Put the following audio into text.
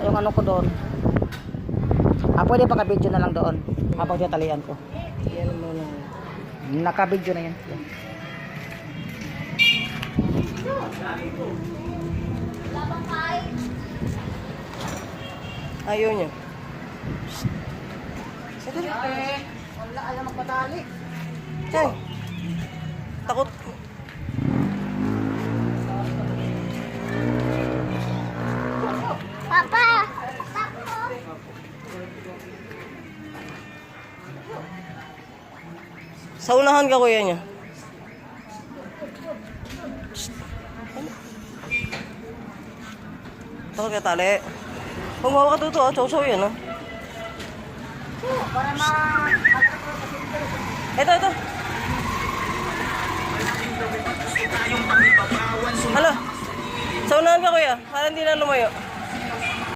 Yung ano ko doon. Pwede paka-video na lang doon. Habang tinatalian ko. Yan muna. Naka-video na yan. Ayaw niya. Wala, ayaw magpatali. Ay, takot. Papa! Sa unahan ka, kuya niya. Takot ka tali. Kung mawa ka tuto, chow-chow yan, ah. Para ma... Ito. Hala. Sa unahan ka, kuya. Para hindi na lumayo.